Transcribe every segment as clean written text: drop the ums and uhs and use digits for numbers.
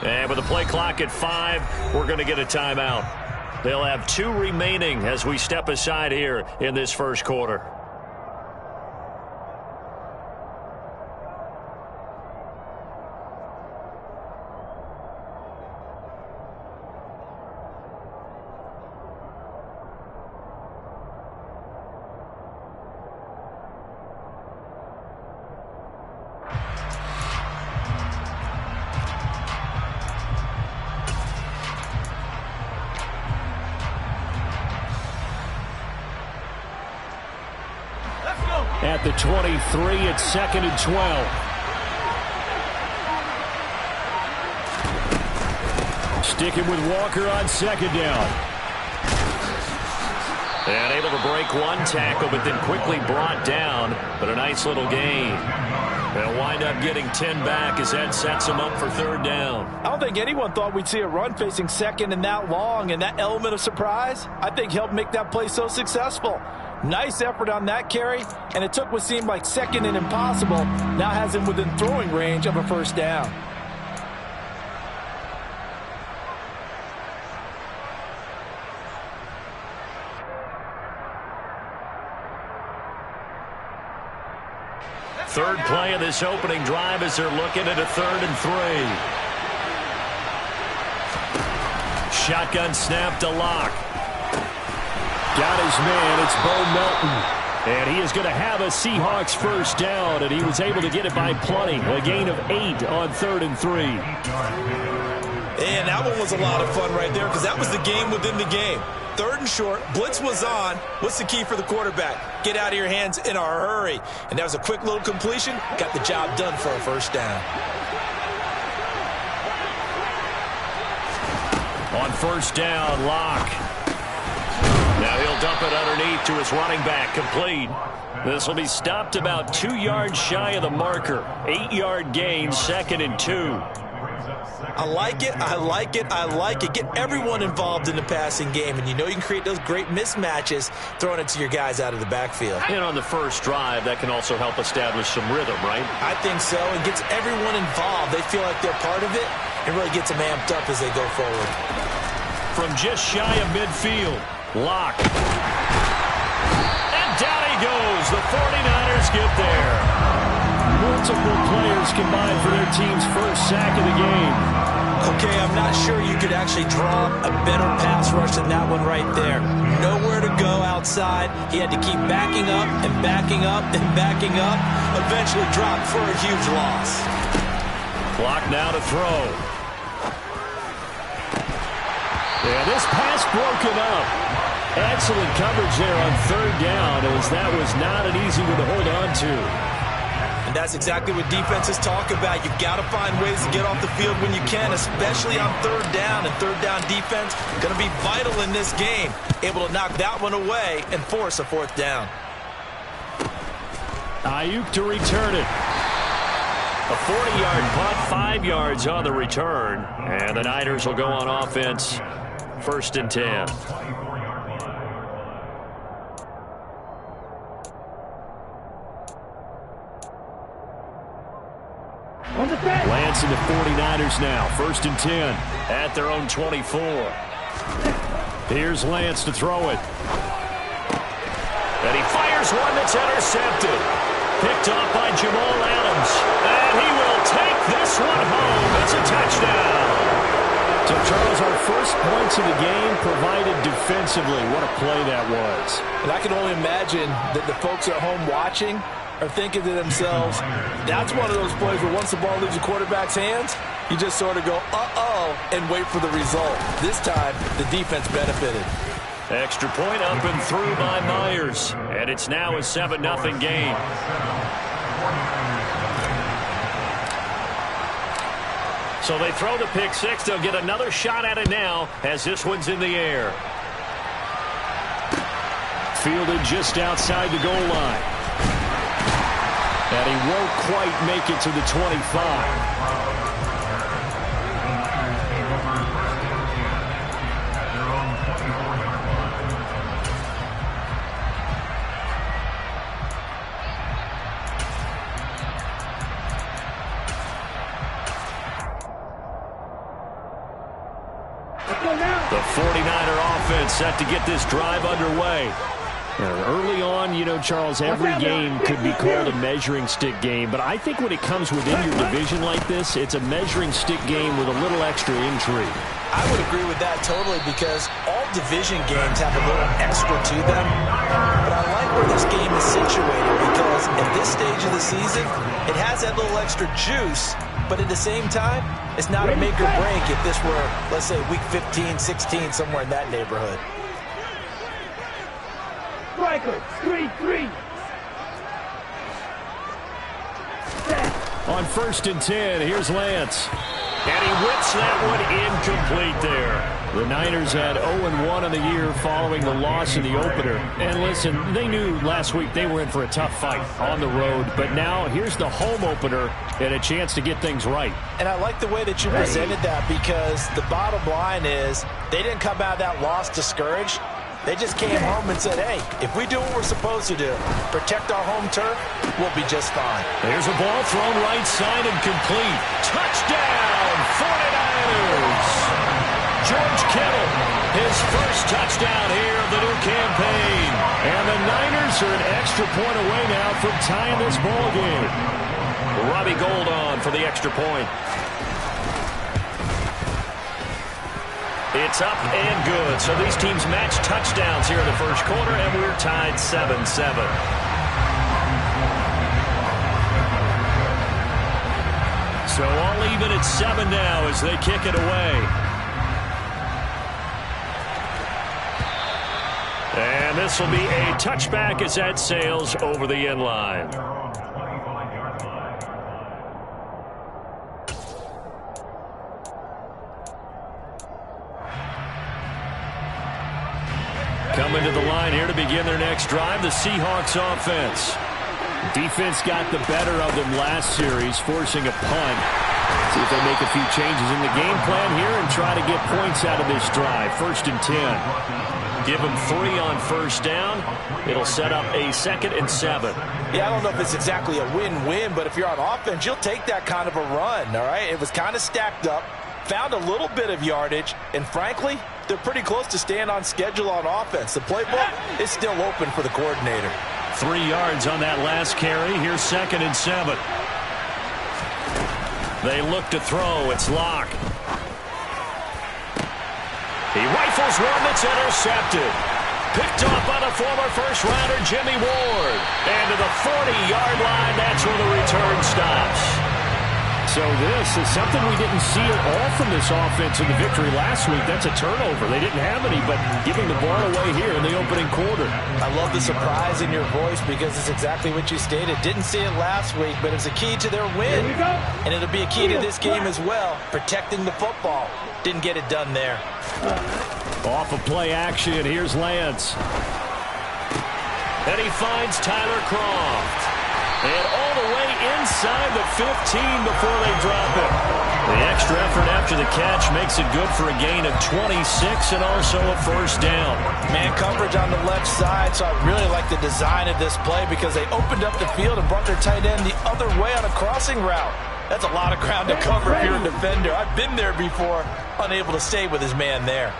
And with the play clock at 5, we're going to get a timeout. They'll have 2 remaining as we step aside here in this first quarter. At the 23, it's 2nd and 12. Sticking with Walker on 2nd down. And able to break one tackle, but then quickly brought down. But a nice little gain. They'll wind up getting 10 back as that sets them up for 3rd down. I don't think anyone thought we'd see a run facing 2nd and that long, and that element of surprise, I think, helped make that play so successful. Nice effort on that carry, and it took what seemed like 2nd and impossible, now has him within throwing range of a 1st down. Third play of this opening drive as they're looking at a 3rd and 3. Shotgun snap to Lock. Got his man. It's Bo Melton. And he is going to have a Seahawks 1st down, and he was able to get it by plenty. A gain of 8 on 3rd and 3. And that one was a lot of fun right there because that was the game within the game. 3rd and short, blitz was on. What's the key for the quarterback? Get out of your hands in a hurry. And that was a quick little completion. Got the job done for a 1st down. On 1st down, Lock. Now he'll dump it underneath to his running back, complete. This will be stopped about 2 yards shy of the marker. 8-yard gain, 2nd and 2. I like it, I like it, I like it. Get everyone involved in the passing game, and you know you can create those great mismatches throwing it to your guys out of the backfield. And on the first drive, that can also help establish some rhythm, right? I think so. It gets everyone involved. They feel like they're part of it. It really gets them amped up as they go forward. From just shy of midfield, Lock. And down he goes. The 49ers get there. Multiple players combined for their team's 1st sack of the game. Okay, I'm not sure you could actually draw a better pass rush than that one right there. Nowhere to go outside. He had to keep backing up and backing up and backing up. Eventually dropped for a huge loss. Clock now to throw. Yeah, this pass broken up. Excellent coverage there on 3rd down, as that was not an easy one to hold on to. And that's exactly what defenses talk about. You've got to find ways to get off the field when you can, especially on 3rd down. And 3rd down defense going to be vital in this game. Able to knock that one away and force a 4th down. Ayuk to return it. A 40-yard punt, 5 yards on the return. And the Niners will go on offense. 1st and 10. Lance and the 49ers now. 1st and 10. At their own 24. Here's Lance to throw it. And he fires one that's intercepted. Picked off by Jamal Adams. And he will take this one home. It's a touchdown. So, Charles, our first points of the game provided defensively. What a play that was. And I can only imagine that the folks at home watching are thinking to themselves, that's one of those plays where once the ball leaves the quarterback's hands, you just sort of go, uh-oh, and wait for the result. This time, the defense benefited. Extra point up and through by Myers. And it's now a 7-0 game. So they throw the pick six. They'll get another shot at it now as this one's in the air. Fielded just outside the goal line. And he won't quite make it to the 25. 49er offense set to get this drive underway. Early on, you know, Charles, every game could be called a measuring stick game. But I think when it comes within your division like this, it's a measuring stick game with a little extra intrigue. I would agree with that totally because all division games have a little extra to them. But I like where this game is situated because at this stage of the season, it has that little extra juice. But at the same time, it's not a make or break if this were, let's say, week 15, 16, somewhere in that neighborhood. Striker, 3-3. On 1st and 10, here's Lance. And he whips that one incomplete there. The Niners had 0-1 in the year following the loss in the opener. And listen, they knew last week they were in for a tough fight on the road. But now here's the home opener and a chance to get things right. And I like the way that you presented that because the bottom line is they didn't come out of that loss discouraged. They just came home and said, hey, if we do what we're supposed to do, protect our home turf, we'll be just fine. There's a ball thrown right side and complete. Touchdown, 49ers! George Kittle, his first touchdown here of the new campaign. And the Niners are an extra point away now from tying this ball game. Robbie Gould on for the extra point. It's up and good. So these teams match touchdowns here in the first quarter, and we're tied 7-7. So all even at 7 now as they kick it away. And this will be a touchback as that sails over the end line. Coming to the line here to begin their next drive, the Seahawks offense. Defense got the better of them last series, forcing a punt. See if they make a few changes in the game plan here and try to get points out of this drive. 1st and 10. Give them 3 on first down. It'll set up a 2nd and 7. Yeah, I don't know if it's exactly a win-win, but if you're on offense, you'll take that kind of a run, all right? It was kind of stacked up, found a little bit of yardage, and frankly, they're pretty close to staying on schedule on offense. The playbook is still open for the coordinator. 3 yards on that last carry. Here's 2nd and 7. They look to throw. It's Hawgg. He rifles one that's intercepted. Picked off by the former first-rounder Jimmy Ward. And to the 40-yard line, that's where the return stops. So this is something we didn't see at all from this offense in the victory last week. That's a turnover. They didn't have any, but giving the ball away here in the opening quarter. I love the surprise in your voice because it's exactly what you stated. Didn't see it last week, but it's a key to their win. And it'll be a key to this game as well, protecting the football. Didn't get it done there. Off of play action, here's Lance. And he finds Tyler Kroft. And all the way inside the 15 before they drop it. The extra effort after the catch makes it good for a gain of 26 and also a first down. Man coverage on the left side, so I really like the design of this play because they opened up the field and brought their tight end the other way on a crossing route. That's a lot of ground to cover if you're a defender. I've been there before, unable to stay with his man there.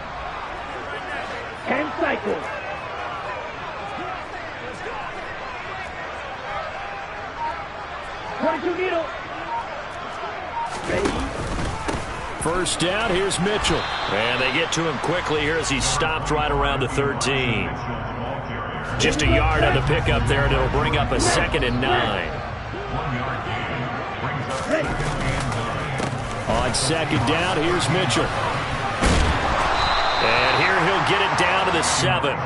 And cycle. First down, here's Mitchell. And they get to him quickly here as he's stopped right around the 13. Just a yard on the pickup there, and it'll bring up a 2nd and 9. On 2nd down, here's Mitchell. And here he'll get it down to the 7.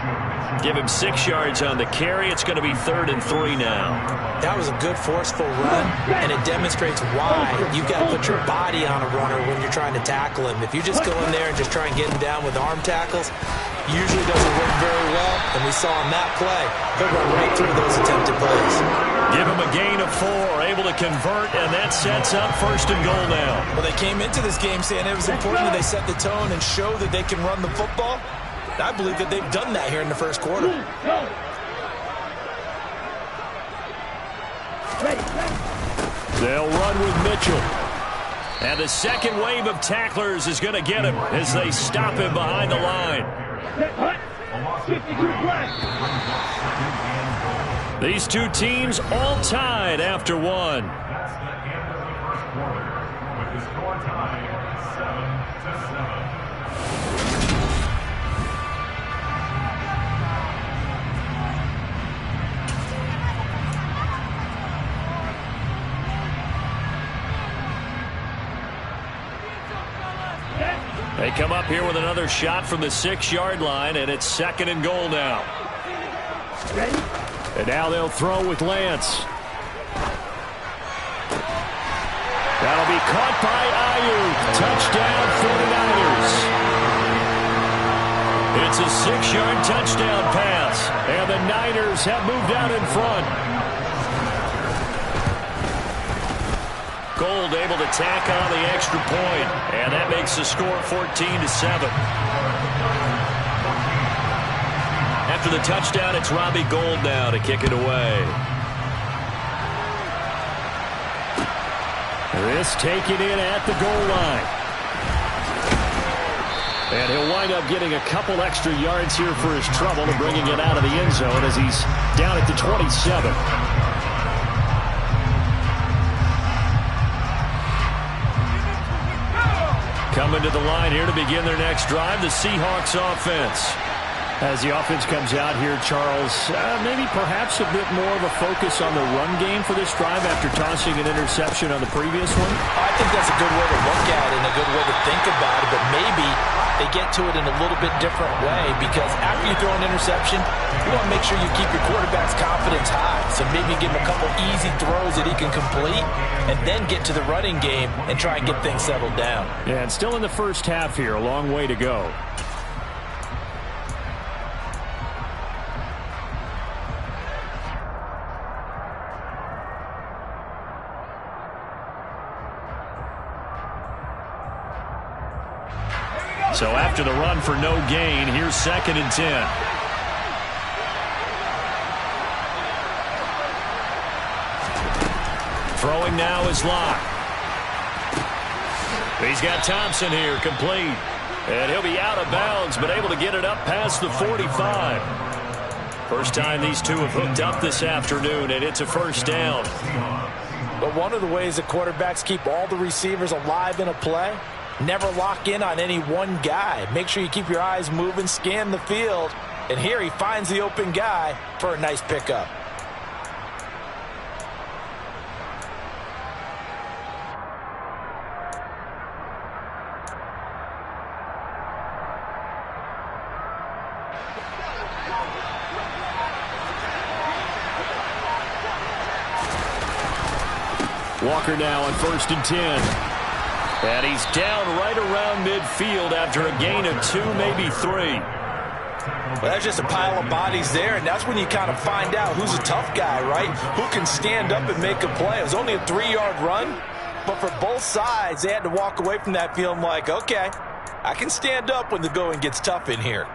Give him 6 yards on the carry. It's going to be 3rd and 3 now. That was a good forceful run, and it demonstrates why you've got to put your body on a runner when you're trying to tackle him. If you just go in there and just try and get him down with arm tackles, usually doesn't work very well, and we saw on that play, he'll run right through those attempted plays. Give him a gain of 4, able to convert, and that sets up 1st and goal now. Well, they came into this game saying it was important that they set the tone and show that they can run the football. I believe that they've done that here in the first quarter. They'll run with Mitchell. And the second wave of tacklers is going to get him as they stop him behind the line. Set hut. 52 flag. These two teams all tied after one. They come up here with another shot from the 6-yard line, and it's 2nd and goal now. Ready? And now they'll throw with Lance. That'll be caught by Ayuk. Touchdown 49ers. It's a 6-yard touchdown pass, and the Niners have moved out in front. Gold able to tack on the extra point, and that makes the score 14-7. After the touchdown, it's Robbie Gould now to kick it away. This taken in at the goal line. And he'll wind up getting a couple extra yards here for his trouble and bringing it out of the end zone as he's down at the 27. Coming to the line here to begin their next drive, the Seahawks offense. As the offense comes out here, Charles, maybe perhaps a bit more of a focus on the run game for this drive after tossing an interception on the previous one? I think that's a good way to look at it and a good way to think about it, but maybe they get to it in a little bit different way because after you throw an interception, you want to make sure you keep your quarterback's confidence high. So maybe give him a couple easy throws that he can complete and then get to the running game and try and get things settled down. Yeah, and still in the first half here, a long way to go. So after the run for no gain, here's 2nd and 10. Throwing now is Locke. He's got Thompson here, complete. And he'll be out of bounds, but able to get it up past the 45. First time these two have hooked up this afternoon, and it's a first down. But one of the ways that quarterbacks keep all the receivers alive in a play, never lock in on any one guy. Make sure you keep your eyes moving, scan the field. And here he finds the open guy for a nice pickup. Walker now on 1st and 10. And he's down right around midfield after a gain of 2, maybe 3. Well, that's just a pile of bodies there, and that's when you kind of find out who's a tough guy, right? Who can stand up and make a play. It was only a 3-yard run, but for both sides, they had to walk away from that feeling like, okay, I can stand up when the going gets tough in here.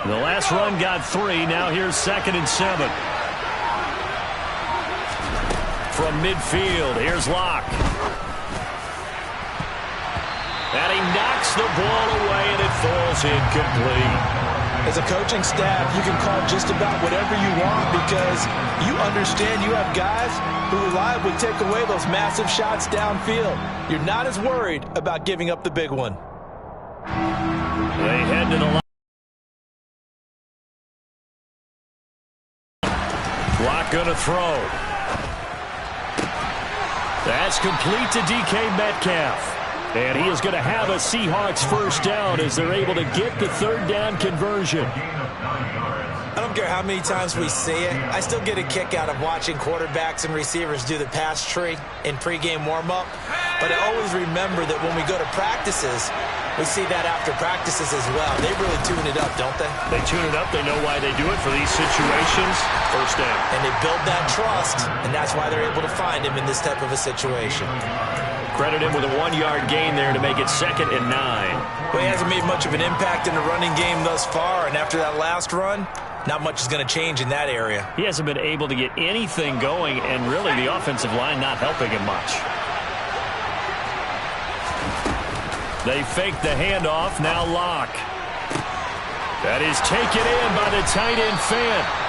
The last run got 3. Now here's 2nd and 7. From midfield, here's Locke. And he knocks the ball away, and it falls incomplete. As a coaching staff, you can call just about whatever you want because you understand you have guys who reliably take away those massive shots downfield. You're not as worried about giving up the big one. They head to the line. Locke going to throw. That's complete to DK Metcalf. And he is going to have a Seahawks first down as they're able to get the 3rd down conversion. I don't care how many times we see it. I still get a kick out of watching quarterbacks and receivers do the pass tree in pregame warm-up. But I always remember that when we go to practices, we see that after practices as well. They really tune it up, don't they? They tune it up. They know why they do it for these situations. First down. And they build that trust, and that's why they're able to find him in this type of a situation. Credit him with a 1-yard gain there to make it 2nd and 9. Well, he hasn't made made much of an impact in the running game thus far, and after that last run, not much is going to change in that area. He hasn't been able to get anything going, and really the offensive line not helping him much. They fake the handoff, now Lock. That is taken in by the tight end Fant.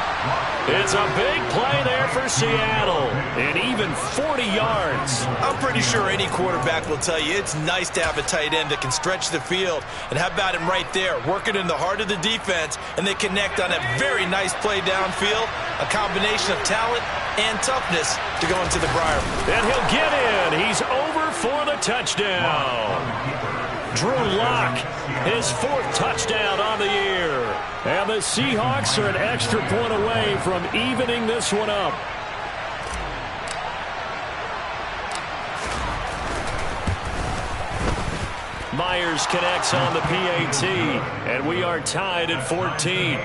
It's a big play there for Seattle, and even 40 yards. I'm pretty sure any quarterback will tell you it's nice to have a tight end that can stretch the field. And how about him right there, working in the heart of the defense, and they connect on a very nice play downfield, a combination of talent and toughness to go into the Briar. And he'll get in. He's over for the touchdown. Drew Lock, his 4th touchdown on the year. And the Seahawks are an extra point away from evening this one up. Myers connects on the PAT, and we are tied at 14.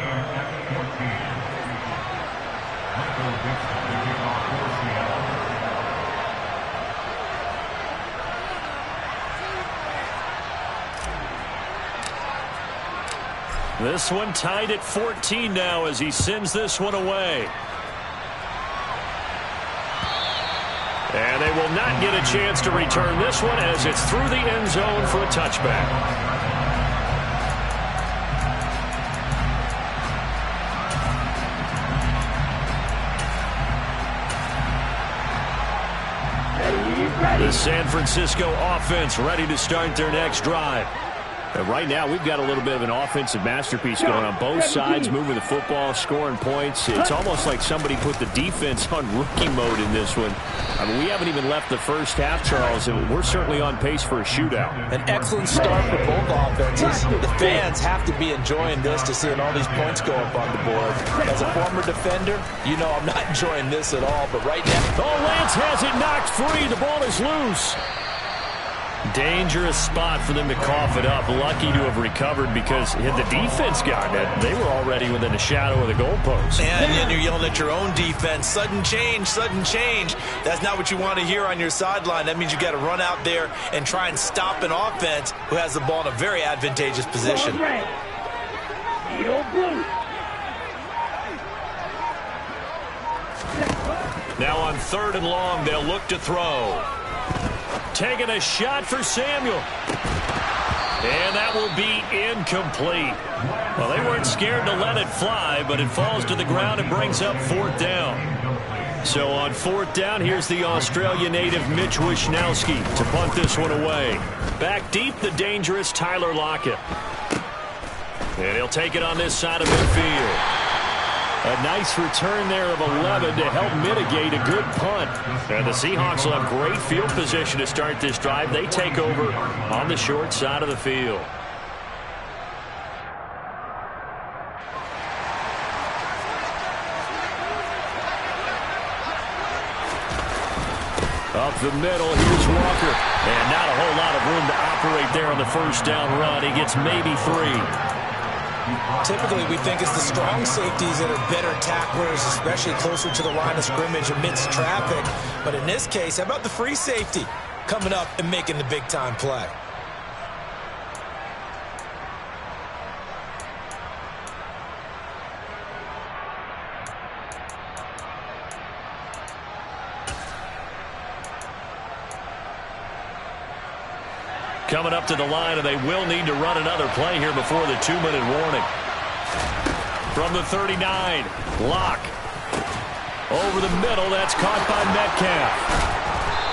This one tied at 14 now as he sends this one away. And they will not get a chance to return this one as it's through the end zone for a touchback. The San Francisco offense ready to start their next drive. And right now, we've got a little bit of an offensive masterpiece going on both sides, moving the football, scoring points. It's almost like somebody put the defense on rookie mode in this one. I mean, we haven't even left the first half, Charles, and we're certainly on pace for a shootout. An excellent start for both offenses. The fans have to be enjoying this to seeing all these points go up on the board. As a former defender, you know I'm not enjoying this at all, but right now... Oh, Lance has it knocked free. The ball is loose. Dangerous spot for them to cough it up. Lucky to have recovered because had the defense gotten it, they were already within a shadow of the goalpost. And then you're yelling at your own defense, sudden change, sudden change. That's not what you want to hear on your sideline. That means you got to run out there and try and stop an offense who has the ball in a very advantageous position. Now on 3rd and long, they'll look to throw. Taking a shot for Samuel. And that will be incomplete. Well, they weren't scared to let it fly, but it falls to the ground and brings up 4th down. So on 4th down, here's the Australia native Mitch Wishnowski to punt this one away. Back deep, the dangerous Tyler Lockett. And he'll take it on this side of midfield. A nice return there of 11 to help mitigate a good punt. And the Seahawks will have great field position to start this drive. They take over on the short side of the field. Up the middle, here's Walker. And not a whole lot of room to operate there on the first down run. He gets maybe 3. Typically, we think it's the strong safeties that are better tacklers, especially closer to the line of scrimmage amidst traffic. But in this case, how about the free safety coming up and making the big-time play? Coming up to the line, and they will need to run another play here before the 2-minute warning. From the 39, Lock. Over the middle, that's caught by Metcalf.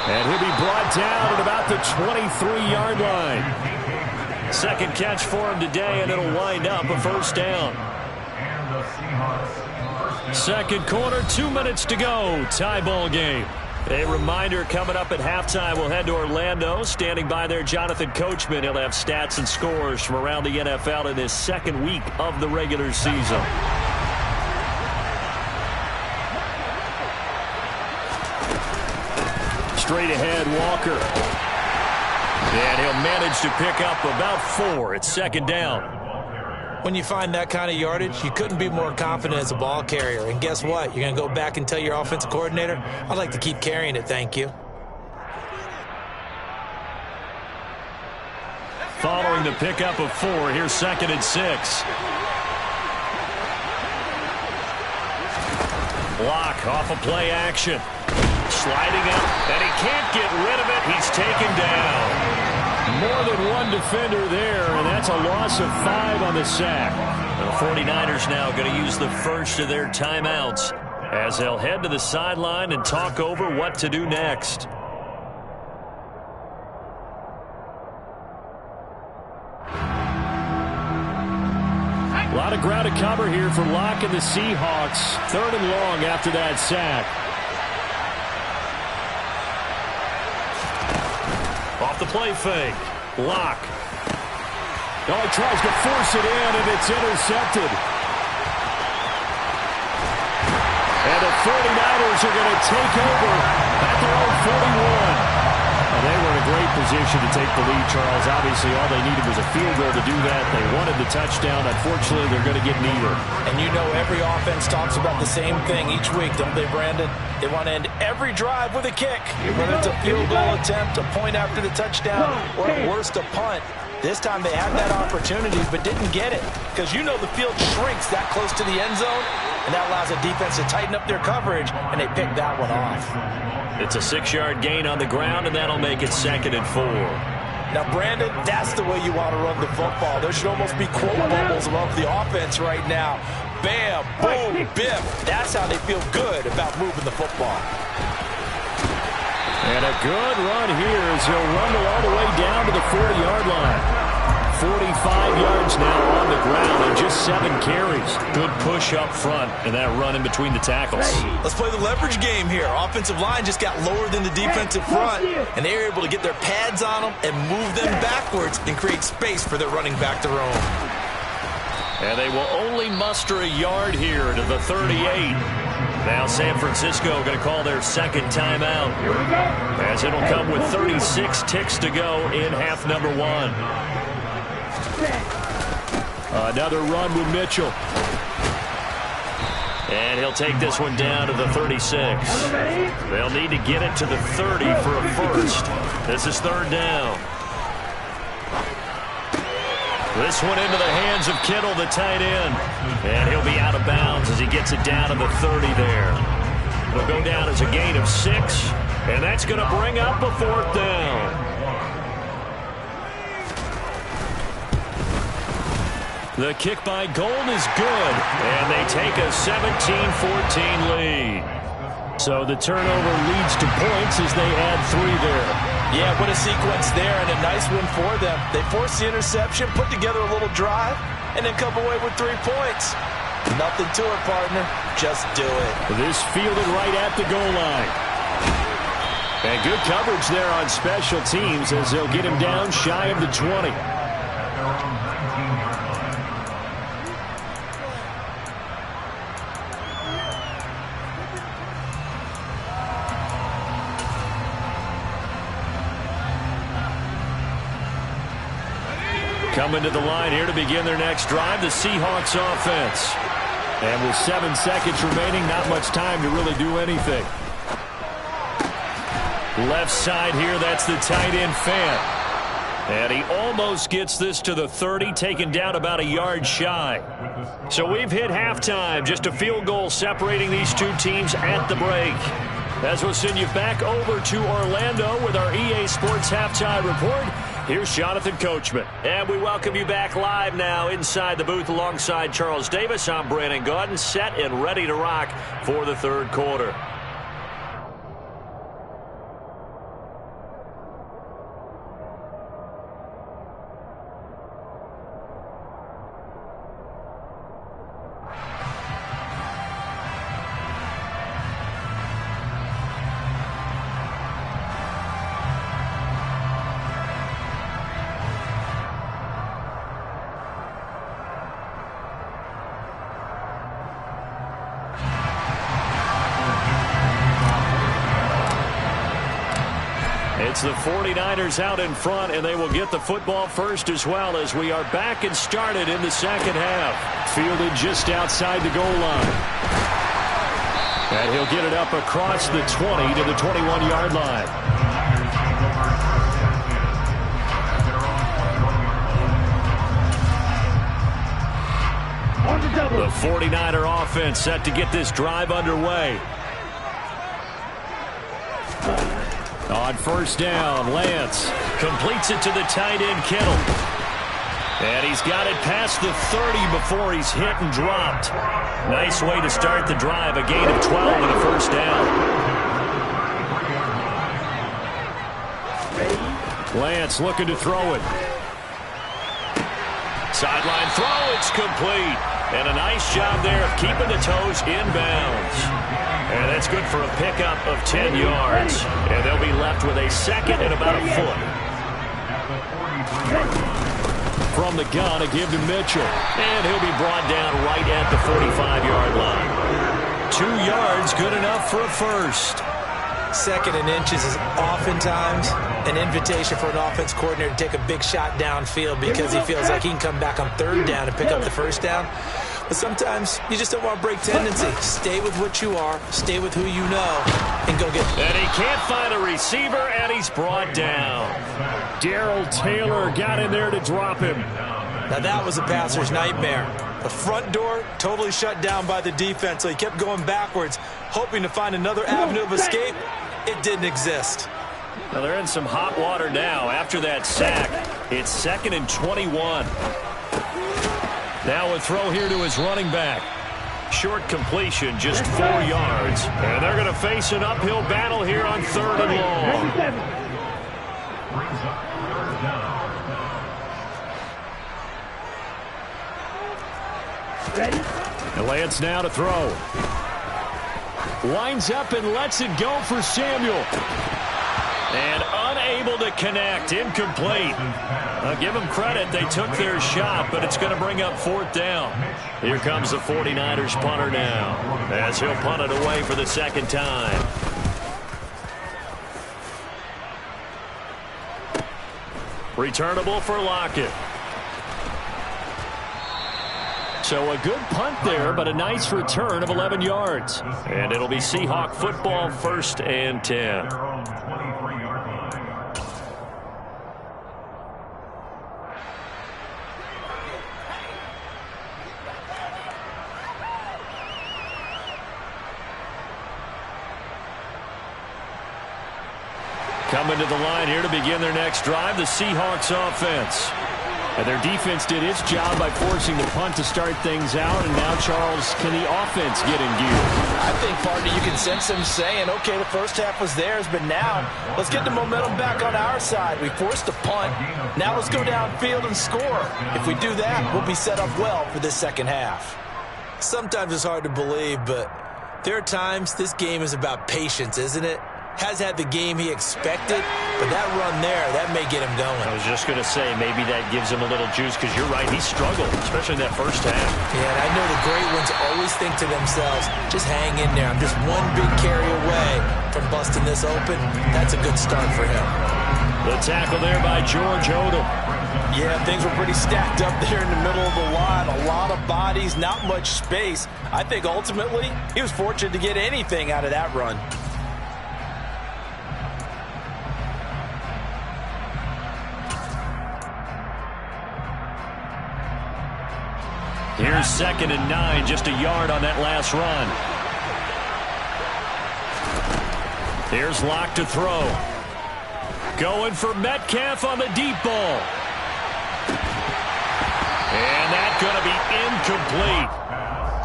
And he'll be brought down at about the 23-yard line. Second catch for him today, and it'll wind up a 1st down. Second quarter, 2 minutes to go. Tie ball game. A reminder, coming up at halftime, we'll head to Orlando. Standing by there, Jonathan Coachman. He'll have stats and scores from around the NFL in this second week of the regular season. Straight ahead, Walker. And he'll manage to pick up about 4. It's 2nd down. When you find that kind of yardage, you couldn't be more confident as a ball carrier. And guess what? You're going to go back and tell your offensive coordinator, I'd like to keep carrying it, thank you. following the pickup of 4. Here's 2nd and 6. Block off of play action. Sliding up, and he can't get rid of it. He's taken down. More than one defender there, and that's a loss of 5 on the sack. The 49ers now going to use the first of their timeouts as they'll head to the sideline and talk over what to do next. A lot of ground to cover here for Locke and the Seahawks. 3rd and long after that sack. Off the play fake. Locke. Oh, he tries to force it in, and it's intercepted. And the 49ers are going to take over at their own 41. Well, they were in a great position to take the lead, Charles. Obviously, all they needed was a field goal to do that. They wanted the touchdown. Unfortunately, they're going to get neither. And you know every offense talks about the same thing each week, don't they, Brandon? They want to end every drive with a kick, whether it's a field goal attempt, a point after the touchdown, or at worst, a punt. This time they had that opportunity but didn't get it because you know the field shrinks that close to the end zone, and that allows a defense to tighten up their coverage, and they picked that one off. It's a 6-yard gain on the ground, and that'll make it 2nd and 4. Now, Brandon, that's the way you want to run the football. There should almost be quote bubbles above the offense right now. Bam, boom, biff. That's how they feel good about moving the football. And a good run here as he'll rumble all the way down to the 40-yard line. 45 yards now on the ground and just 7 carries. Good push up front and that run in between the tackles. Let's play the leverage game here. Offensive line just got lower than the defensive front, and they were able to get their pads on them and move them backwards and create space for their running back to roam. And they will only muster a yard here to the 38. Now San Francisco going to call their 2nd timeout as it'll come with 36 ticks to go in half number 1. Another run with Mitchell. And he'll take this one down to the 36. They'll need to get it to the 30 for a first. This is 3rd down. This one into the hands of Kittle, the tight end. And he'll be out of bounds as he gets it down to the 30 there. It'll go down as a gain of 6. And that's going to bring up a 4th down. The kick by Golden is good, and they take a 17-14 lead. So the turnover leads to points as they add 3 there. Yeah, what a sequence there, and a nice win for them. They forced the interception, put together a little drive, and then come away with 3 points. Nothing to it, partner. Just do it. This fielded right at the goal line. And good coverage there on special teams as they'll get him down shy of the 20. Coming to the line here to begin their next drive, the Seahawks offense. And with 7 seconds remaining, not much time to really do anything. Left side here, that's the tight end Fant. And he almost gets this to the 30, taken down about a yard shy. So we've hit halftime, just a field goal separating these two teams at the break. As we'll send you back over to Orlando with our EA Sports Halftime Report, here's Jonathan Coachman. And we welcome you back live now inside the booth alongside Charles Davis. I'm Brandon Gaudin, set and ready to rock for the 3rd quarter. It's the 49ers out in front, and they will get the football first as well as we are back and started in the 2nd half. Fielded just outside the goal line. And he'll get it up across the 20 to the 21-yard line. The 49er offense set to get this drive underway. On first down, Lance completes it to the tight end, Kittle. And he's got it past the 30 before he's hit and dropped. Nice way to start the drive. A gain of 12 and a first down. Lance looking to throw it. Sideline throw, it's complete. And a nice job there of keeping the toes inbounds. And that's good for a pickup of 10 yards. And they'll be left with a second and about a foot. From the gun, a give to Mitchell. And he'll be brought down right at the 45-yard line. 2 yards, good enough for a first. Second and inches is oftentimes an invitation for an offense coordinator to take a big shot downfield because he feels like he can come back on third down and pick up the first down. But sometimes you just don't want to break tendency. Stay with what you are, stay with who you know, and go get it. And he can't find a receiver, and he's brought down. Darrell Taylor got in there to drop him. Now that was a passer's nightmare. The front door totally shut down by the defense, so he kept going backwards, hoping to find another avenue of escape. It didn't exist. Now they're in some hot water now after that sack. It's 2nd and 21. Now a throw here to his running back. Short completion, just 4 yards. And they're going to face an uphill battle here on 3rd and long. And Lance now to throw. Lines up and lets it go for Samuel. And unable to connect, incomplete. I'll give them credit, they took their shot, but it's going to bring up 4th down. Here comes the 49ers punter now, as he'll punt it away for the second time. Returnable for Lockett. So a good punt there, but a nice return of 11 yards. And it'll be Seahawk football, 1st and 10. Coming to the line here to begin their next drive, the Seahawks offense. And their defense did its job by forcing the punt to start things out. And now, Charles, can the offense get in gear? I think, partner, you can sense them saying, okay, the first half was theirs, but now let's get the momentum back on our side. We forced the punt. Now let's go downfield and score. If we do that, we'll be set up well for this second half. Sometimes it's hard to believe, but there are times this game is about patience, isn't it? Has had the game he expected, but that run there, that may get him going. I was just going to say, maybe that gives him a little juice, because you're right, he struggled, especially in that first half. Yeah, and I know the great ones always think to themselves, just hang in there. I'm just one big carry away from busting this open. That's a good start for him. The tackle there by George Odom. Yeah, things were pretty stacked up there in the middle of the line. A lot of bodies, not much space. I think ultimately he was fortunate to get anything out of that run. Here's 2nd and 9, just a yard on that last run. Here's Locke to throw. Going for Metcalf on the deep ball. And that's going to be incomplete.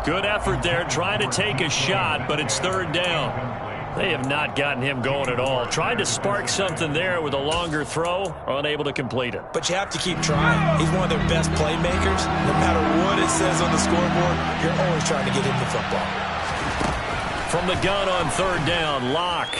Good effort there, trying to take a shot, but it's 3rd down. They have not gotten him going at all. Tried to spark something there with a longer throw, unable to complete it. But you have to keep trying. He's one of their best playmakers. No matter what it says on the scoreboard, you're always trying to get him the football. From the gun on 3rd down, Locke.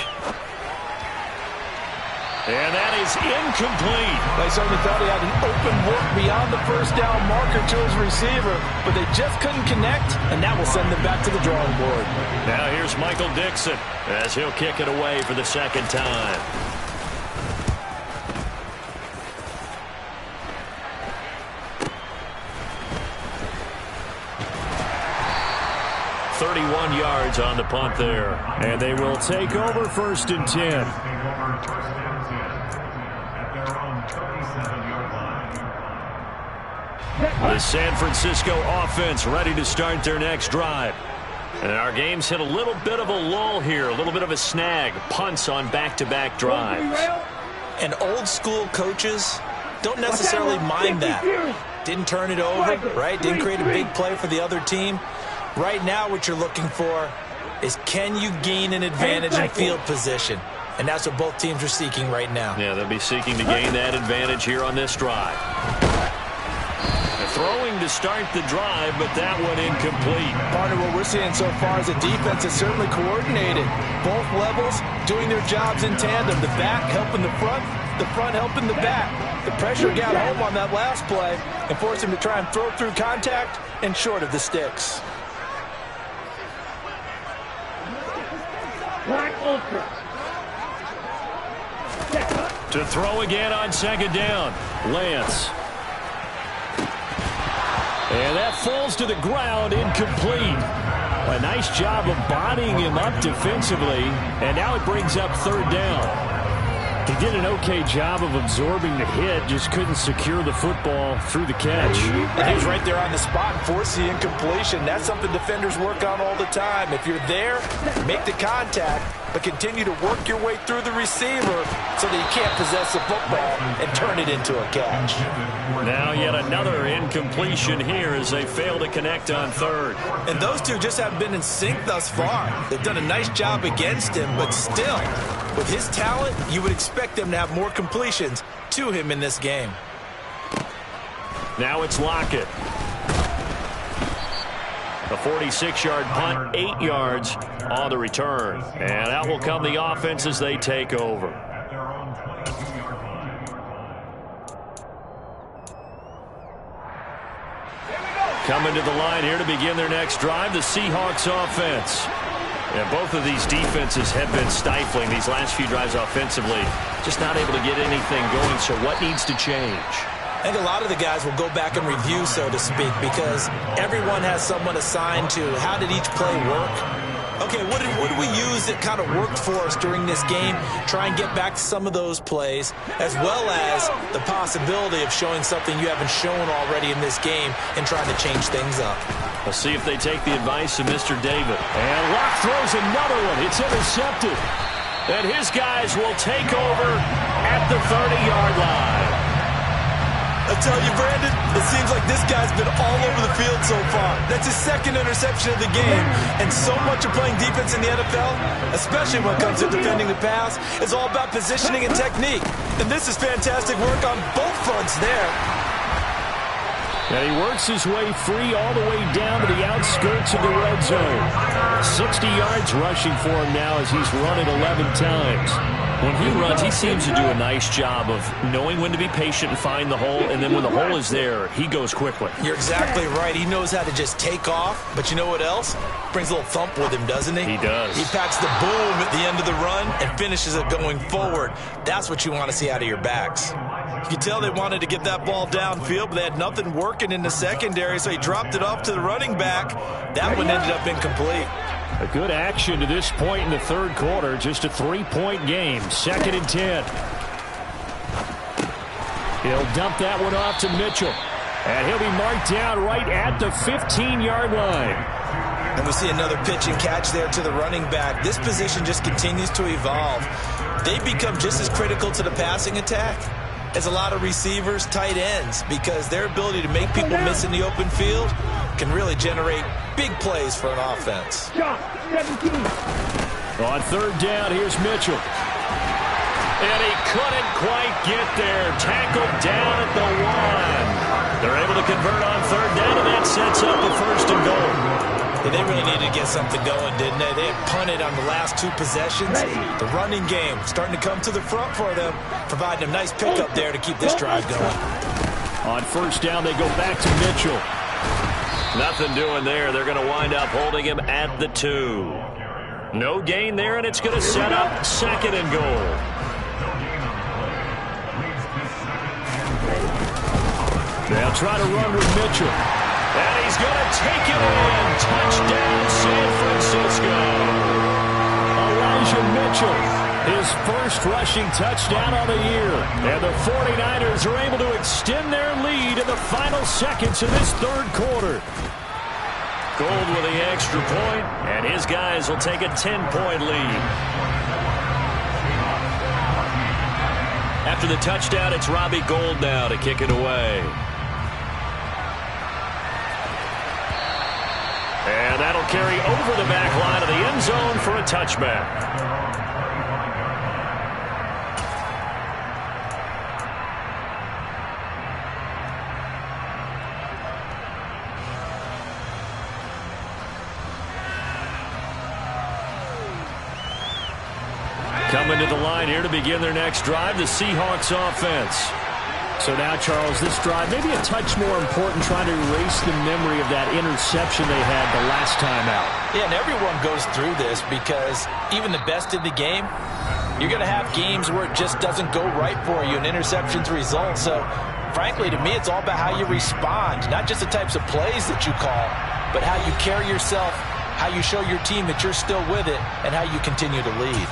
And that is incomplete. They certainly thought he had an open look beyond the first down marker to his receiver, but they just couldn't connect, and that will send them back to the drawing board. Now here's Michael Dixon as he'll kick it away for the second time. "31 yards on the punt there. And they will take over 1st and 10. The San Francisco offense ready to start their next drive. And our game's hit a little bit of a lull here, a little bit of a snag. Punts on back-to-back drives. And old-school coaches don't necessarily mind that. Didn't turn it over, right? Didn't create a big play for the other team. Right now what you're looking for is, can you gain an advantage in field position? And that's what both teams are seeking right now. Yeah, they'll be seeking to gain that advantage here on this drive. Throwing to start the drive, but that one incomplete. Partner, what we're seeing so far is a defense that's certainly coordinated. Both levels doing their jobs in tandem. The back helping the front helping the back. The pressure got home on that last play and forced him to try and throw through contact and short of the sticks. Black Ultra. To throw again on second down. Lance. And that falls to the ground, incomplete. A nice job of bodying him up defensively, and now it brings up third down. He did an okay job of absorbing the hit, just couldn't secure the football through the catch. And he was right there on the spot and forced the incompletion. That's something defenders work on all the time. If you're there, make the contact, but continue to work your way through the receiver so that you can't possess the football and turn it into a catch. Now yet another incompletion here as they fail to connect on third. And those two just haven't been in sync thus far. They've done a nice job against him, but still, with his talent, you would expect them to have more completions to him in this game. Now it's Lockett. A 46-yard punt, 8 yards on the return. And out will come the offense as they take over. Coming to the line here to begin their next drive, the Seahawks offense. Yeah, both of these defenses have been stifling these last few drives offensively. Just not able to get anything going, so what needs to change? I think a lot of the guys will go back and review, so to speak, because everyone has someone assigned to how did each play work. Okay, what did we use that kind of worked for us during this game? Try and get back to some of those plays, as well as the possibility of showing something you haven't shown already in this game and trying to change things up. Let's see if they take the advice of Mr. David. And Locke throws another one. It's intercepted. And his guys will take over at the 30-yard line. I tell you, Brandon, it seems like this guy's been all over the field so far. That's his second interception of the game. And so much of playing defense in the NFL, especially when it comes to defending the pass, is all about positioning and technique. And this is fantastic work on both fronts there. And he works his way free all the way down to the outskirts of the red zone. 60 yards rushing for him now as he's run it 11 times. When he runs, he seems to do a nice job of knowing when to be patient and find the hole, and then when the hole is there, he goes quickly. You're exactly right. He knows how to just take off, but you know what else? Brings a little thump with him, doesn't he? He does. He packs the boom at the end of the run and finishes it going forward. That's what you want to see out of your backs. You can tell they wanted to get that ball downfield, but they had nothing working in the secondary, so he dropped it off to the running back. That one ended up incomplete. A good action to this point in the third quarter. Just a 3-point game. 2nd and 10. He'll dump that one off to Mitchell. And he'll be marked down right at the 15-yard line. And we see another pitch and catch there to the running back. This position just continues to evolve. They become just as critical to the passing attack as a lot of receivers, tight ends, because their ability to make people miss in the open field can really generate big plays for an offense. On third down, here's Mitchell. And he couldn't quite get there. Tackled down at the 1. They're able to convert on third down, and that sets up a 1st and goal. Yeah, they really needed to get something going, didn't they? They had punted on the last 2 possessions. The running game starting to come to the front for them, providing a nice pickup there to keep this drive going. On first down, they go back to Mitchell. Nothing doing there. They're going to wind up holding him at the 2. No gain there, and it's going to set up 2nd and goal. They'll try to run with Mitchell. And he's going to take it in. Touchdown, San Francisco. Elijah Mitchell His first rushing touchdown on the year. And the 49ers are able to extend their lead in the final seconds of this third quarter. Gold with the extra point, and his guys will take a 10-point lead. After the touchdown, it's Robbie Gould now to kick it away. And that'll carry over the back line of the end zone for a touchback. Coming to the line here to begin their next drive, the Seahawks offense. So now, Charles, this drive maybe a touch more important, trying to erase the memory of that interception they had the last time out. Yeah, and everyone goes through this because even the best in the game, you're going to have games where it just doesn't go right for you, and interceptions result. So, frankly, to me, it's all about how you respond, not just the types of plays that you call, but how you carry yourself, how you show your team that you're still with it, and how you continue to lead.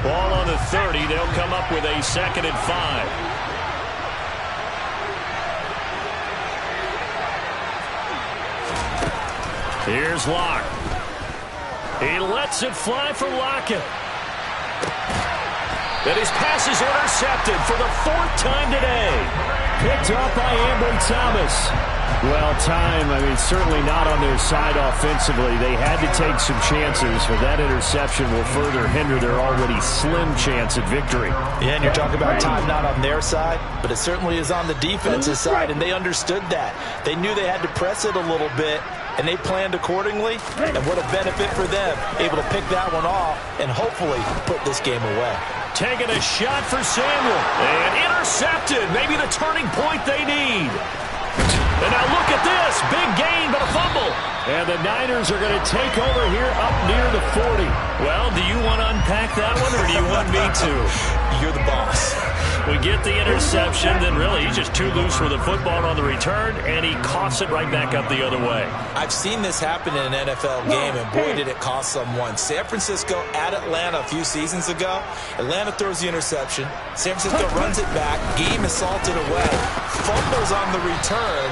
Ball on the 30. They'll come up with a 2nd and 5. Here's Locke. He lets it fly for Lockett. And his pass is intercepted for the 4th time today. Picked up by Ambry Thomas. Well, certainly not on their side offensively. They had to take some chances, but that interception will further hinder their already slim chance at victory. Yeah, and you're talking about time not on their side, but it certainly is on the defensive side, and they understood that. They knew they had to press it a little bit, and they planned accordingly, and what a benefit for them, able to pick that one off and hopefully put this game away. Taking a shot for Samuel, and intercepted, maybe the turning point they need. And now look at this. Big gain, but a fumble. And the Niners are going to take over here up near the 40. Well, do you want to unpack that one, or do you want me to? You're the boss. We get the interception, then really he's just too loose with the football on the return, and he coughs it right back up the other way. I've seen this happen in an NFL game, and boy, did it cost someone. San Francisco at Atlanta a few seasons ago. Atlanta throws the interception. San Francisco runs it back. Game is salted away. Fumbles on the return.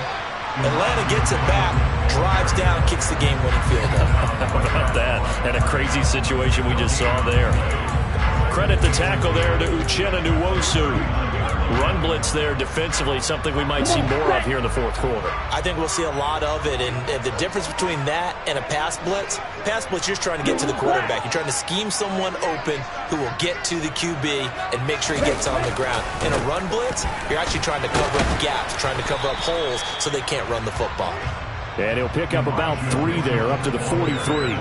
Atlanta gets it back, drives down, kicks the game-winning field goal. How about that? And a crazy situation we just saw there. Credit the tackle there to Uchenna Nwosu. Run blitz there defensively, something we might see more of here in the 4th quarter. I think we'll see a lot of it, and the difference between that and a pass blitz, you're trying to get to the quarterback. You're trying to scheme someone open who will get to the QB and make sure he gets on the ground. In a run blitz, you're actually trying to cover up gaps, trying to cover up holes so they can't run the football. And he'll pick up about 3 there, up to the 43.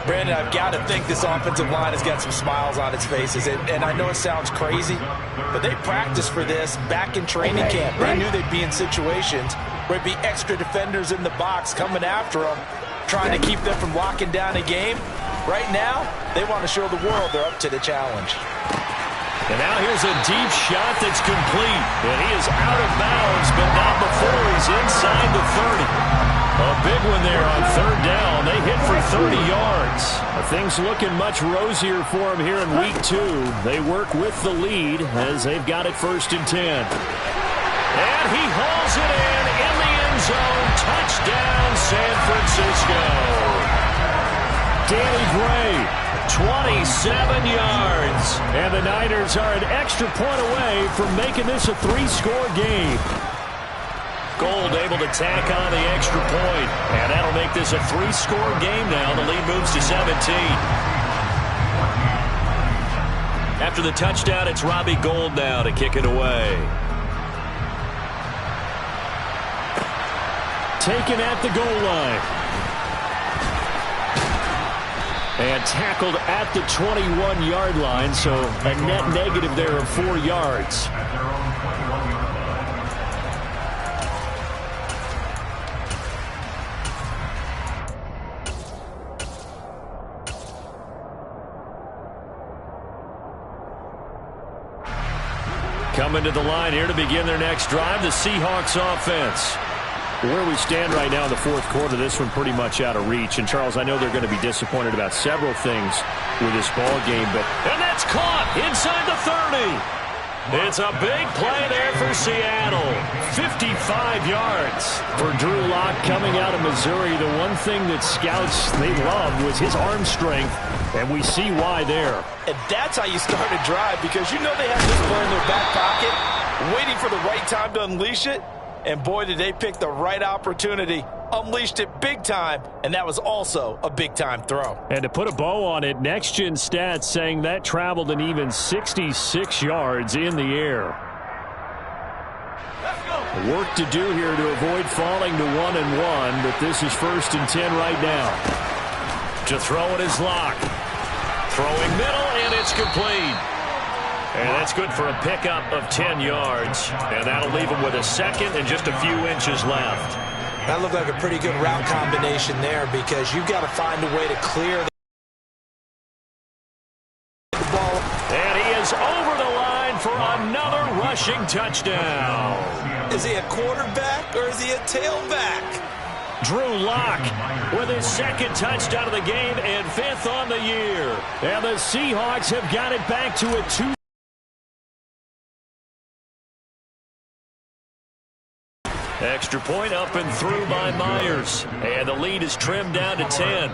Brandon, I've got to think this offensive line has got some smiles on its faces. And I know it sounds crazy, but they practiced for this back in training camp. They knew they'd be in situations where it'd be extra defenders in the box coming after them, trying to keep them from locking down a game. Right now, they want to show the world they're up to the challenge. And now here's a deep shot that's complete. And he is out of bounds, but not before he's inside the 30. A big one there on 3rd down. They hit for 30 yards. Things looking much rosier for him here in week 2. They work with the lead as they've got it 1st and 10. And he hauls it in the end zone. Touchdown, San Francisco. Danny Gray, 27 yards. And the Niners are an extra point away from making this a 3-score game. Gould able to tack on the extra point. And that'll make this a 3-score game now. The lead moves to 17. After the touchdown, it's Robbie Gould now to kick it away. Taken at the goal line. And tackled at the 21-yard line, so a net negative there of 4 yards. Coming to the line here to begin their next drive, the Seahawks offense. Where we stand right now in the fourth quarter, this one pretty much out of reach. And, Charles, I know they're going to be disappointed about several things with this ball game. And that's caught inside the 30. It's a big play there for Seattle. 55 yards. For Drew Lock coming out of Missouri, the one thing that scouts they loved was his arm strength, and we see why there. And that's how you start a drive, because you know they have this play in their back pocket, waiting for the right time to unleash it. And boy, did they pick the right opportunity. Unleashed it big time, and that was also a big-time throw. And to put a bow on it, Next Gen Stats saying that traveled an even 66 yards in the air. Work to do here to avoid falling to 1-1, but this is 1st and 10 right now. To throw it is Lock. Throwing middle, and it's complete. And that's good for a pickup of 10 yards. And that'll leave him with a second and just a few inches left. That looked like a pretty good route combination there, because you've got to find a way to clear the ball. And he is over the line for another rushing touchdown. Is he a quarterback or is he a tailback? Drew Lock with his second touchdown of the game and 5th on the year. And the Seahawks have got it back to a 2. Extra point up and through by Myers. And the lead is trimmed down to 10.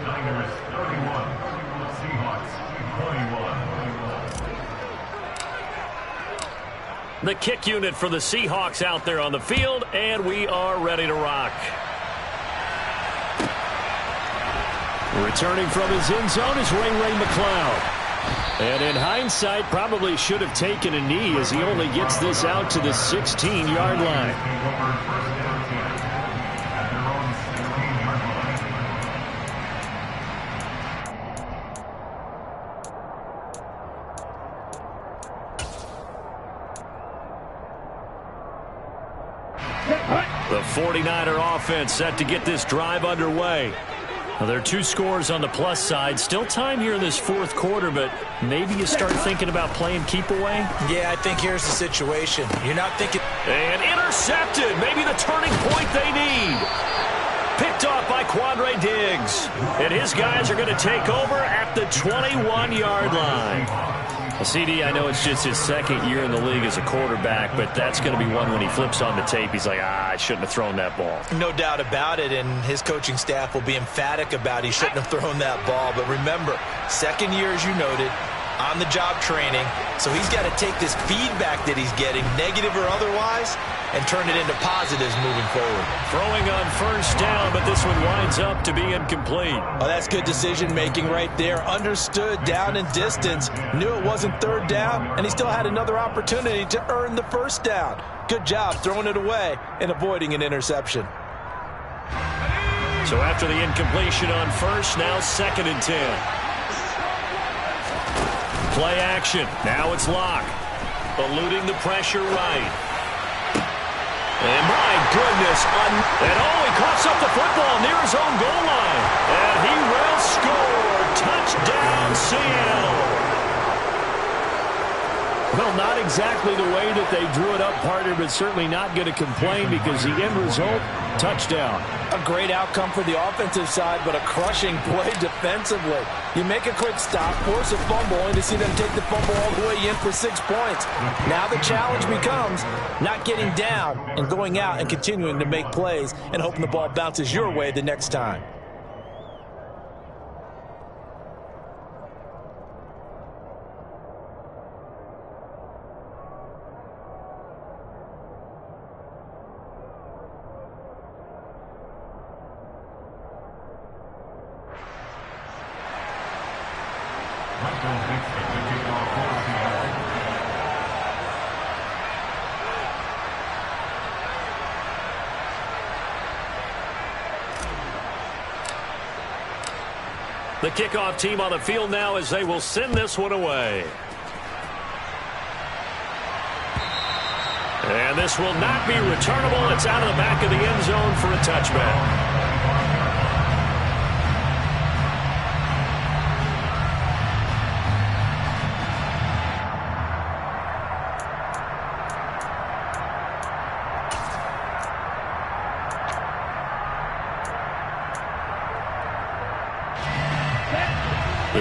The kick unit for the Seahawks out there on the field, and we are ready to rock. Returning from his end zone is Ray McCloud. And in hindsight, probably should have taken a knee, as he only gets this out to the 16-yard line. The 49er offense set to get this drive underway. Well, there are 2 scores on the plus side. Still time here in this fourth quarter, but maybe you start thinking about playing keep away? Yeah, I think here's the situation. You're not thinking... And intercepted. Maybe the turning point they need. Picked off by Quandre Diggs. And his guys are going to take over at the 21-yard line. Well, CD, I know it's just his second year in the league as a quarterback, but that's going to be one when he flips on the tape. He's like, I shouldn't have thrown that ball. No doubt about it, and his coaching staff will be emphatic about he shouldn't have thrown that ball. But remember, second year, as you noted, on-the-job training, so he's got to take this feedback that he's getting, negative or otherwise, and turn it into positives moving forward. Throwing on first down, but this one winds up to be incomplete. Oh, that's good decision-making right there. Understood down and distance, knew it wasn't third down, and he still had another opportunity to earn the first down. Good job throwing it away and avoiding an interception. So after the incompletion on first, now 2nd and 10. Play action. Now it's Lock. Eluding the pressure right. And my goodness. And he coughs up the football near his own goal line. And he will score. Touchdown, Seattle. Well, not exactly the way that they drew it up, partner, but certainly not going to complain, because the end result, touchdown. A great outcome for the offensive side, but a crushing play defensively. You make a quick stop, force a fumble, only to see them take the fumble all the way in for 6 points. Now the challenge becomes not getting down and going out and continuing to make plays and hoping the ball bounces your way the next time. The kickoff team on the field now as they will send this one away. And this will not be returnable. It's out of the back of the end zone for a touchback.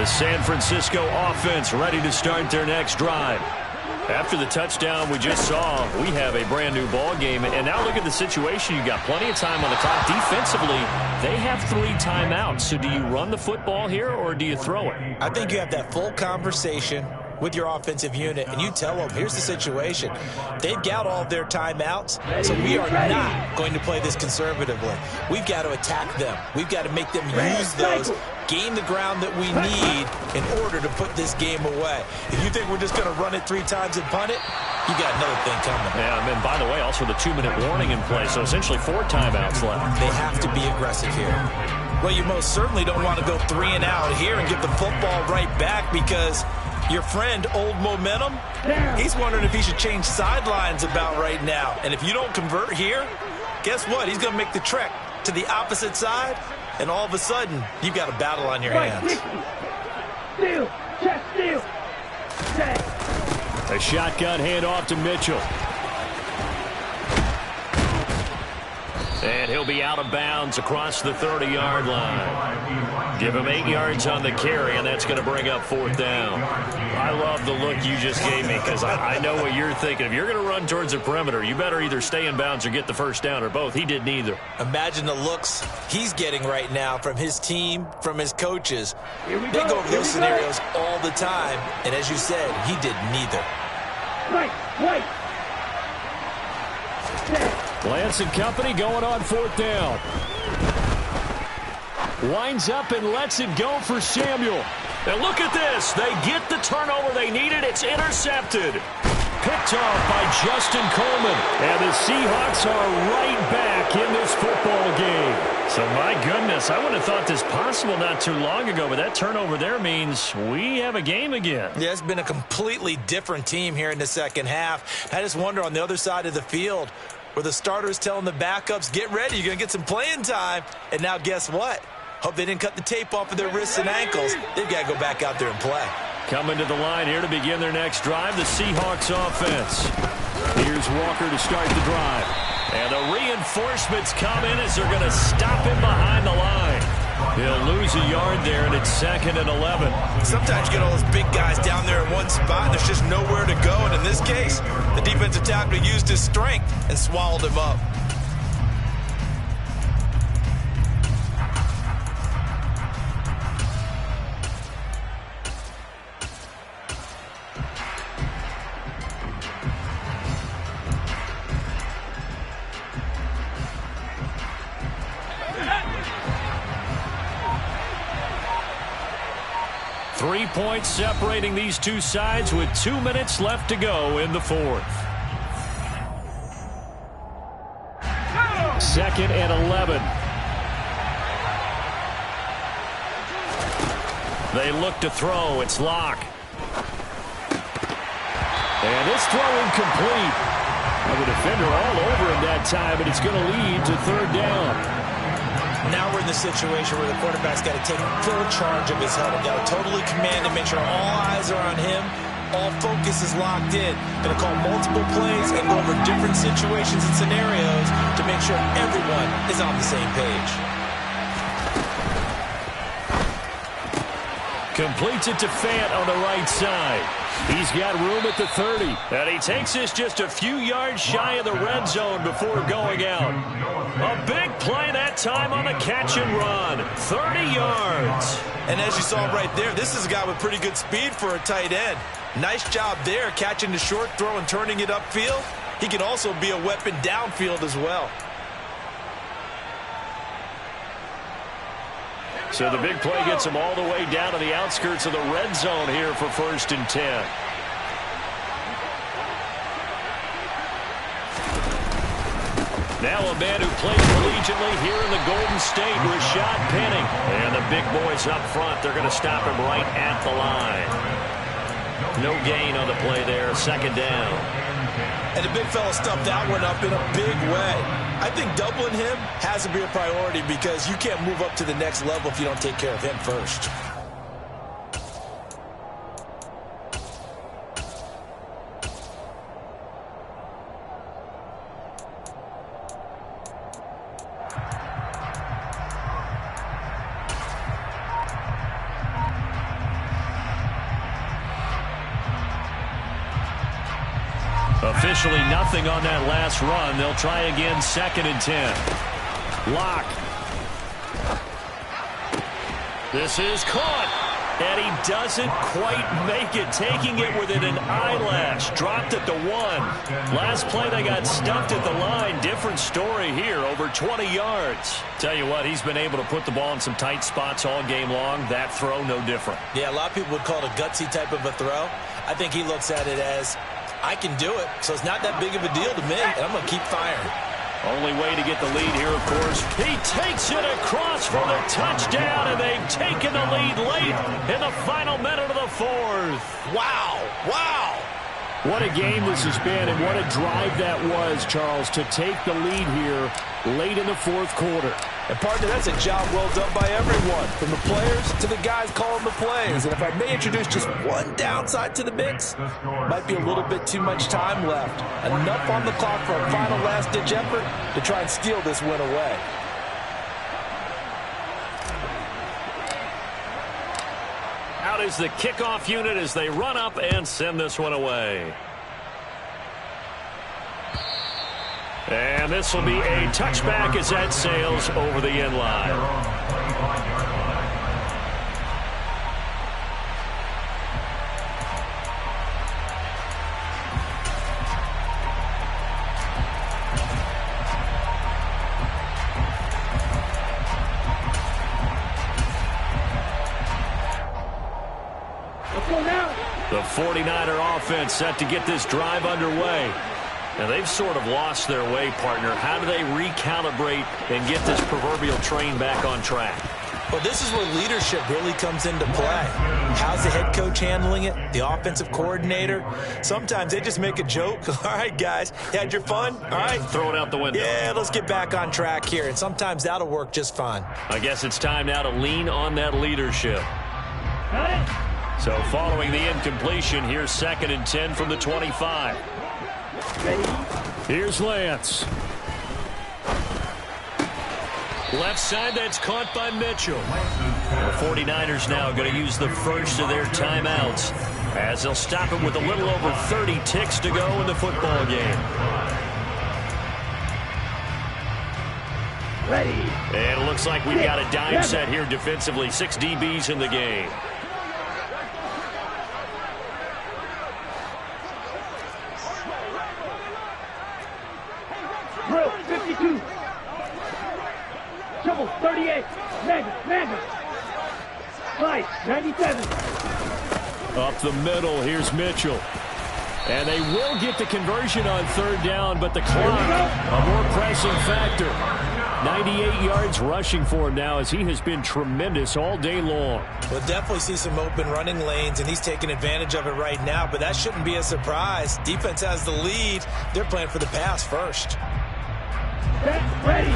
The San Francisco offense ready to start their next drive. After the touchdown we just saw, we have a brand new ball game. And now look at the situation. You got plenty of time on the clock. Defensively, they have 3 timeouts. So do you run the football here or do you throw it? I think you have that full conversation with your offensive unit, and you tell them, here's the situation. They've got all of their timeouts, so we are not going to play this conservatively. We've got to attack them. We've got to make them use those, gain the ground that we need in order to put this game away. If you think we're just going to run it 3 times and punt it, you got another thing coming. Yeah, and by the way, also the 2-minute warning in play, so essentially 4 timeouts left. They have to be aggressive here. Well, you most certainly don't want to go 3 and out here and give the football right back, because your friend, Old Momentum, he's wondering if he should change sidelines about right now. And if you don't convert here, guess what? He's going to make the trek to the opposite side, and all of a sudden, you've got a battle on your hands. Steal, chest steal. A shotgun handoff to Mitchell. And he'll be out of bounds across the 30-yard line. Give him 8 yards on the carry, and that's going to bring up 4th down. I love the look you just gave me, because I know what you're thinking. If you're going to run towards the perimeter, you better either stay in bounds or get the first down, or both. He did neither. Imagine the looks he's getting right now from his team, from his coaches. They go over those scenarios all the time, and as you said, he did neither. Right. Lance and company going on 4th down. Winds up and lets it go for Samuel. And look at this. They get the turnover they needed. It's intercepted. Picked off by Justin Coleman. And the Seahawks are right back in this football game. So, my goodness, I would have thought this possible not too long ago, but that turnover there means we have a game again. Yeah, it's been a completely different team here in the second half. I just wonder on the other side of the field, where the starters telling the backups, get ready, you're going to get some playing time. And now guess what? Hope they didn't cut the tape off of their wrists and ankles. They've got to go back out there and play. Coming to the line here to begin their next drive, the Seahawks offense. Here's Walker to start the drive. And the reinforcements come in as they're going to stop him behind the line. He'll lose a yard there, and it's 2nd and 11. Sometimes you get all those big guys down there in one spot, and there's just nowhere to go. And in this case, the defensive tackle used his strength and swallowed him up. Three points separating these two sides with 2 minutes left to go in the 4th. 2nd and 11. They look to throw. It's Hawgg. And this throw incomplete. The defender all over him that time, but it's going to lead to 3rd down. Now we're in the situation where the quarterback's got to take full charge of his huddle. Got to totally command and make sure all eyes are on him. All focus is locked in. Going to call multiple plays and go over different situations and scenarios to make sure everyone is on the same page. Completes it to Fant on the right side. He's got room at the 30. And he takes this just a few yards shy of the red zone before going out. A big play that time on the catch and run. 30 yards. And as you saw right there, this is a guy with pretty good speed for a tight end. Nice job there, catching the short throw and turning it upfield. He can also be a weapon downfield as well. So the big play gets him all the way down to the outskirts of the red zone here for 1st and 10. Now a man who played collegiately here in the Golden State, Rashad Penning. And the big boys up front, they're going to stop him right at the line. No gain on the play there, 2nd down. And the big fella stuffed that one up in a big way. I think doubling him has to be a priority because you can't move up to the next level if you don't take care of him first. Officially nothing on that last run. They'll try again, 2nd and 10. Lock. This is caught. And he doesn't quite make it, taking it within an eyelash. Dropped at the 1. Last play, they got stuffed at the line. Different story here, over 20 yards. Tell you what, he's been able to put the ball in some tight spots all game long. That throw, no different. Yeah, a lot of people would call it a gutsy type of a throw. I think he looks at it as, I can do it, so it's not that big of a deal to me, and I'm going to keep firing. Only way to get the lead here, of course. He takes it across for the touchdown, and they've taken the lead late in the final minute of the 4th. Wow. Wow. What a game this has been, and what a drive that was, Charles, to take the lead here late in the 4th quarter. And, partner, that's a job well done by everyone, from the players to the guys calling the plays. And if I may introduce just one downside to the mix, might be a little bit too much time left. Enough on the clock for a final last-ditch effort to try and steal this win away. Out is the kickoff unit as they run up and send this one away. And this will be a touchback as that sails over the end line. Let's go now. The 49er offense set to get this drive underway. Now, they've sort of lost their way, partner. How do they recalibrate and get this proverbial train back on track? Well, this is where leadership really comes into play. How's the head coach handling it? The offensive coordinator? Sometimes they just make a joke. All right, guys, you had your fun? All right. Throw it out the window. Yeah, let's get back on track here. And sometimes that'll work just fine. I guess it's time now to lean on that leadership. Got it. So following the incompletion, here's 2nd and 10 from the 25. Ready. Here's Lance. Left side, that's caught by Mitchell. The 49ers now going to use the first of their timeouts as they'll stop it with a little over 30 ticks to go in the football game. Ready. And it looks like we've got a dime set here defensively. 6 DBs in the game. Drill 52. Shovel 38. Magnet. Slice 97. Up the middle, here's Mitchell. And they will get the conversion on 3rd down, but the clock, a more pressing factor. 98 yards rushing for him now as he has been tremendous all day long. We'll definitely see some open running lanes, and he's taking advantage of it right now, but that shouldn't be a surprise. Defense has the lead. They're playing for the pass first. Set. Ready.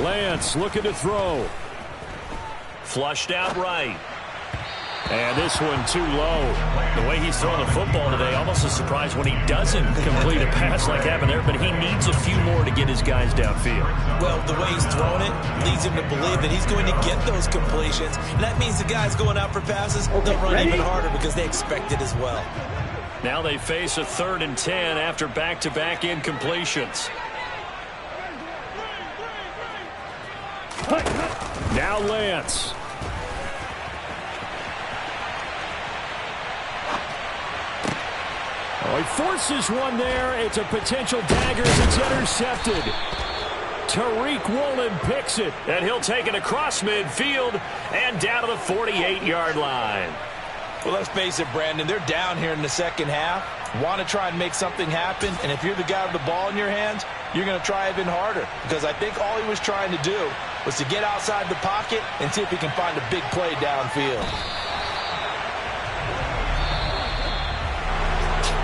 Lance looking to throw. Flushed out right. And this one too low. The way he's throwing the football today, almost a surprise when he doesn't complete a pass like happened there, but he needs a few more to get his guys downfield. Well, the way he's throwing it leads him to believe that he's going to get those completions. And that means the guys going out for passes, they'll run even harder because they expect it as well. Now they face a 3rd and 10 after back-to-back incompletions. Now Lance. Oh, he forces one there. It's a potential dagger as it's intercepted. Tariq Woolen picks it. And he'll take it across midfield and down to the 48-yard line. Well, let's face it, Brandon, they're down here in the second half. Want to try and make something happen, and if you're the guy with the ball in your hands, you're going to try even harder, because I think all he was trying to do was to get outside the pocket and see if he can find a big play downfield.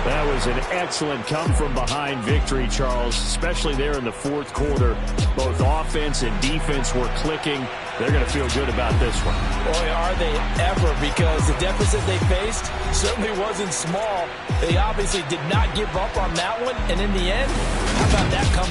That was an excellent come-from-behind victory, Charles, especially there in the 4th quarter. Both offense and defense were clicking. They're going to feel good about this one. Boy, are they ever, because the deficit they faced certainly wasn't small. They obviously did not give up on that one, and in the end, how about that comeback?